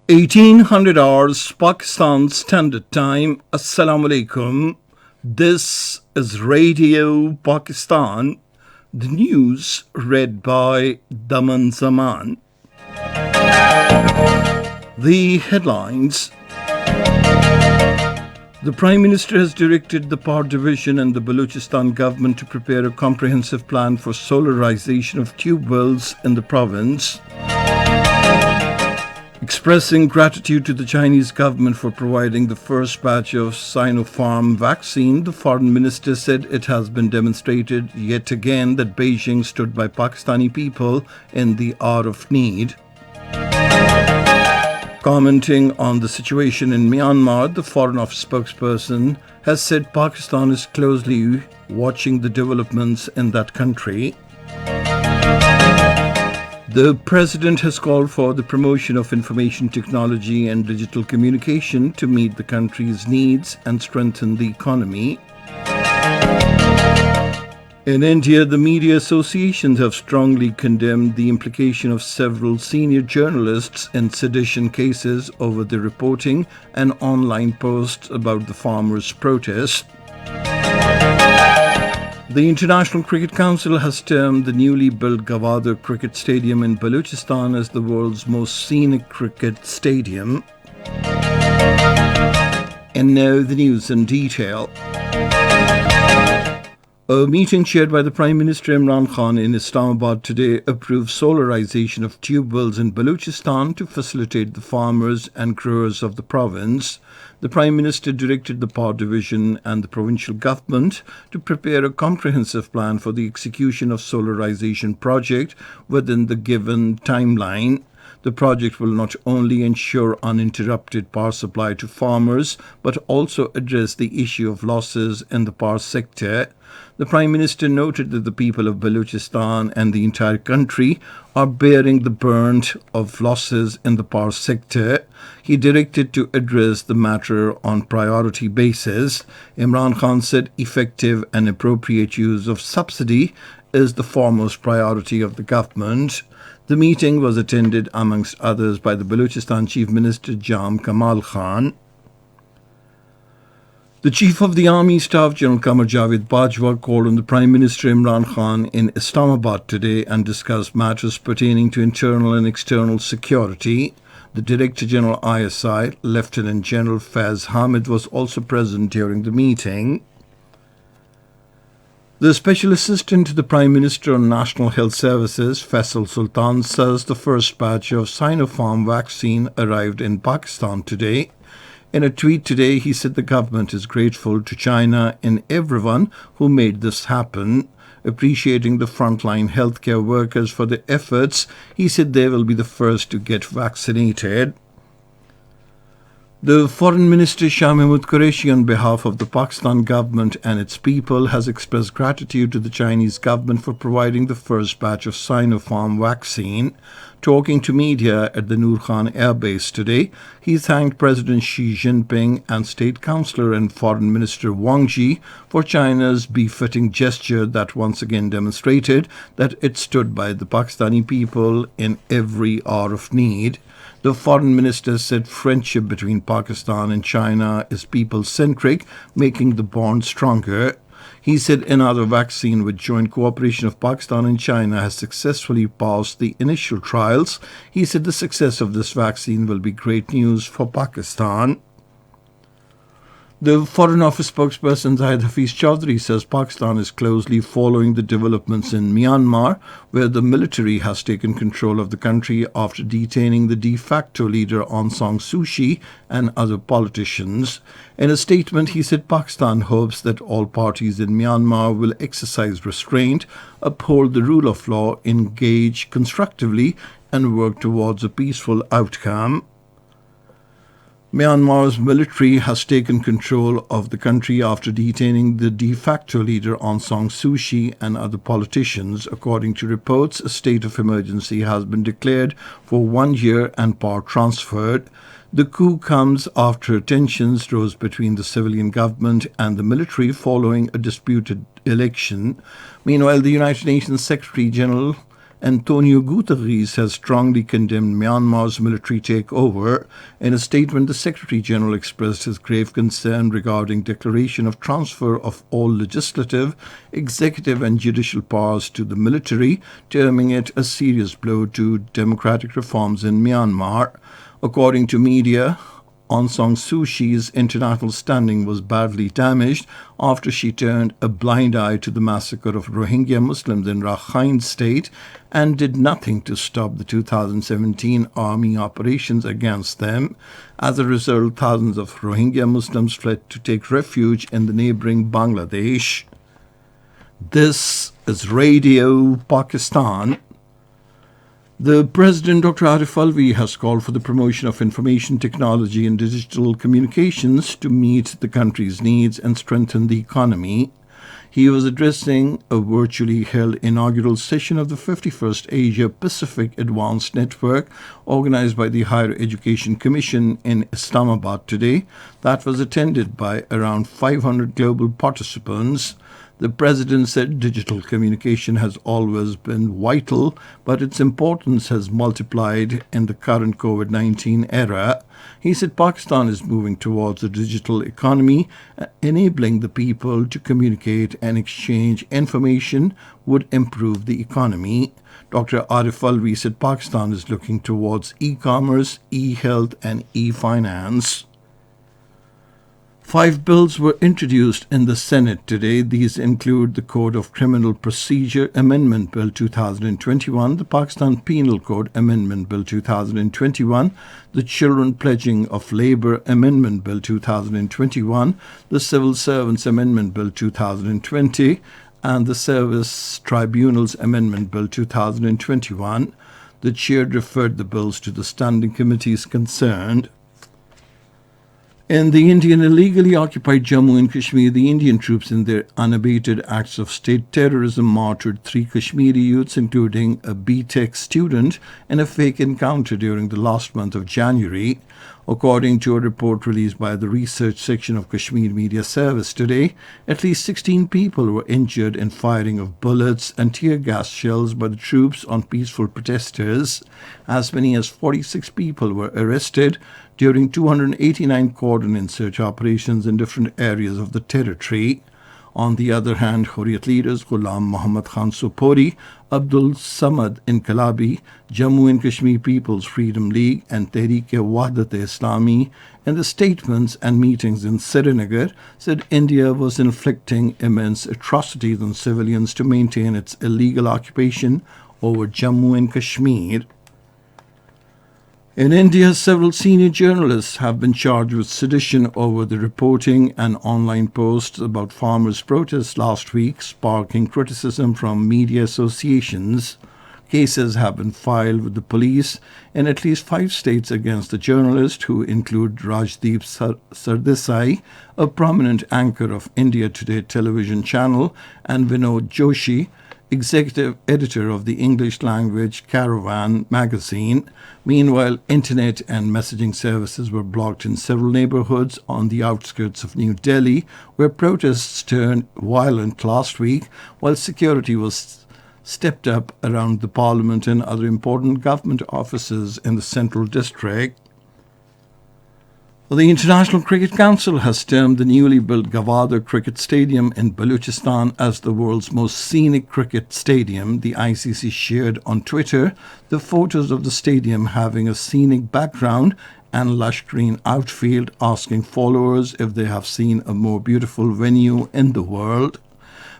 1800 hours Pakistan Standard Time. Assalamu alaikum. This is Radio Pakistan. The news read by Daman Zaman. The headlines. The Prime Minister has directed the Power Division and the Balochistan government to prepare a comprehensive plan for solarization of tube wells in the province. Expressing gratitude to the Chinese government for providing the first batch of Sino-Farm vaccine, the foreign minister said it has been demonstrated yet again that Beijing stood by Pakistani people in the hour of need. Commenting on the situation in Myanmar, the Foreign Office spokesperson has said Pakistan is closely watching the developments in that country. The President has called for the promotion of information technology and digital communication to meet the country's needs and strengthen the economy. In India, the media associations have strongly condemned the implication of several senior journalists in sedition cases over the reporting and online posts about the farmers' protest. The International Cricket Council has termed the newly built Govardha Cricket Stadium in Balochistan as the world's most scenic cricket stadium. And now the news in detail. A meeting chaired by the Prime Minister Imran Khan in Islamabad today approved solarization of tube wells in Balochistan to facilitate the farmers and growers of the province. The Prime Minister directed the Power Division and the provincial government to prepare a comprehensive plan for the execution of solarization project within the given timeline. The project will not only ensure uninterrupted power supply to farmers, but also address the issue of losses in the power sector. The Prime Minister noted that the people of Balochistan and the entire country are bearing the brunt of losses in the power sector. He directed to address the matter on priority basis. Imran Khan said effective and appropriate use of subsidy is the foremost priority of the government. The meeting was attended amongst others by the Balochistan Chief Minister Jam Kamal Khan. The Chief of the Army Staff General Qamar Javed Bajwa called on the Prime Minister Imran Khan in Islamabad today and discussed matters pertaining to internal and external security. The Director General ISI, Lieutenant General Faiz Hamid, was also present during the meeting. The Special Assistant to the Prime Minister on National Health Services, Faisal Sultan, says the first batch of Sino-Farm vaccine arrived in Pakistan today. In a tweet today, he said the government is grateful to China and everyone who made this happen. Appreciating the frontline healthcare workers for their efforts, he said they will be the first to get vaccinated. The Foreign Minister Shah Mahmood Qureshi, on behalf of the Pakistan government and its people, has expressed gratitude to the Chinese government for providing the first batch of Sino-Farm vaccine. Talking to media at the Noor Khan Air Base today, he thanked President Xi Jinping and State Councillor and Foreign Minister Wang Yi for China's befitting gesture that once again demonstrated that it stood by the Pakistani people in every hour of need. The Foreign Minister said friendship between Pakistan and China is people-centric, making the bond stronger. He said another vaccine with joint cooperation of Pakistan and China has successfully passed the initial trials. He said the success of this vaccine will be great news for Pakistan. The Foreign Office spokesperson Zahid Hafiz Chaudhry says Pakistan is closely following the developments in Myanmar, where the military has taken control of the country after detaining the de facto leader Aung San Suu Kyi and other politicians. In a statement, he said Pakistan hopes that all parties in Myanmar will exercise restraint, uphold the rule of law, engage constructively, and work towards a peaceful outcome. Myanmar's military has taken control of the country after detaining the de facto leader Aung San Suu Kyi and other politicians. According to reports, a state of emergency has been declared for 1 year and power transferred. The coup comes after tensions rose between the civilian government and the military following a disputed election. Meanwhile, the United Nations Secretary General Antonio Guterres has strongly condemned Myanmar's military takeover. In a statement, the Secretary-General expressed his grave concern regarding declaration of transfer of all legislative, executive and judicial powers to the military, terming it a serious blow to democratic reforms in Myanmar. According to media, Aung San Suu Kyi's international standing was badly damaged after she turned a blind eye to the massacre of Rohingya Muslims in Rakhine State and did nothing to stop the 2017 army operations against them. As a result, thousands of Rohingya Muslims fled to take refuge in the neighbouring Bangladesh. This is Radio Pakistan. The President, Dr. Arif Alvi, has called for the promotion of information technology and digital communications to meet the country's needs and strengthen the economy. He was addressing a virtually held inaugural session of the 51st Asia Pacific Advanced Network organized by the Higher Education Commission in Islamabad today that was attended by around 500 global participants. The President said digital communication has always been vital, but its importance has multiplied in the current COVID-19 era. He said Pakistan is moving towards a digital economy, enabling the people to communicate and exchange information would improve the economy. Dr. Arif Alvi said Pakistan is looking towards e-commerce, e-health and e-finance. 5 bills were introduced in the Senate today. These include the Code of Criminal Procedure Amendment Bill 2021, the Pakistan Penal Code Amendment Bill 2021, the Children Pledging of Labour Amendment Bill 2021, the Civil Servants Amendment Bill 2020, and the Service Tribunals Amendment Bill 2021. The chair referred the bills to the standing committees concerned. In the Indian illegally occupied Jammu and Kashmir, the Indian troops in their unabated acts of state terrorism martyred 3 Kashmiri youths, including a B.Tech student, in a fake encounter during the last month of January. According to a report released by the research section of Kashmir Media Service today, at least 16 people were injured in firing of bullets and tear gas shells by the troops on peaceful protesters. As many as 46 people were arrested during 289 cordon search operations in different areas of the territory. On the other hand, Hurriyat leaders Ghulam Muhammad Khan Sopori, Abdul Samad Inkalabi, Jammu and Kashmir People's Freedom League and Tehreek-e-Wahdat-e-Islami in the statements and meetings in Srinagar said India was inflicting immense atrocities on civilians to maintain its illegal occupation over Jammu and Kashmir. In India, several senior journalists have been charged with sedition over the reporting and online posts about farmers' protests last week, sparking criticism from media associations. Cases have been filed with the police in at least 5 states against the journalists, who include Rajdeep Sardesai, a prominent anchor of India Today television channel, and Vinod Joshi, executive editor of the English-language Caravan magazine. Meanwhile, internet and messaging services were blocked in several neighborhoods on the outskirts of New Delhi, where protests turned violent last week, while security was stepped up around the parliament and other important government offices in the central district. The International Cricket Council has termed the newly built Govardha Cricket Stadium in Balochistan as the world's most scenic cricket stadium. The ICC shared on Twitter the photos of the stadium having a scenic background and lush green outfield, asking followers if they have seen a more beautiful venue in the world.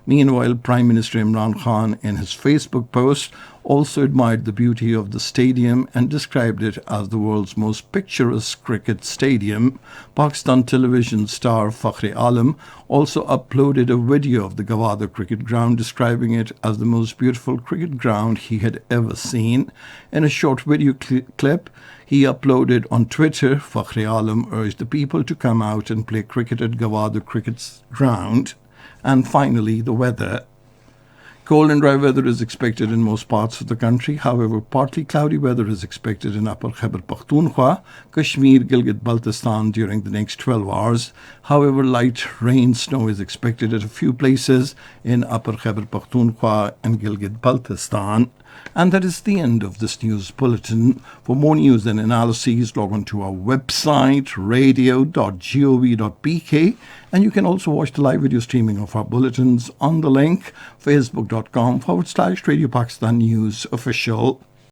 Meanwhile, Prime Minister Imran Khan, in his Facebook post, also admired the beauty of the stadium and described it as the world's most picturesque cricket stadium. Pakistan television star Fakhri Alam also uploaded a video of the Govardha cricket ground, describing it as the most beautiful cricket ground he had ever seen. In a short video clip he uploaded on Twitter, Fakhri Alam urged the people to come out and play cricket at Govardha cricket ground. And finally, the weather. Cold and dry weather is expected in most parts of the country. However, partly cloudy weather is expected in Upper Khyber Pakhtunkhwa, Kashmir, Gilgit-Baltistan during the next 12 hours. However, light rain, snow is expected at a few places in Upper Khyber Pakhtunkhwa and Gilgit-Baltistan. And that is the end of this news bulletin. For more news and analyses, log on to our website, radio.gov.bk, and you can also watch the live video streaming of our bulletins on the link facebook.com/Radio Pakistan News Official.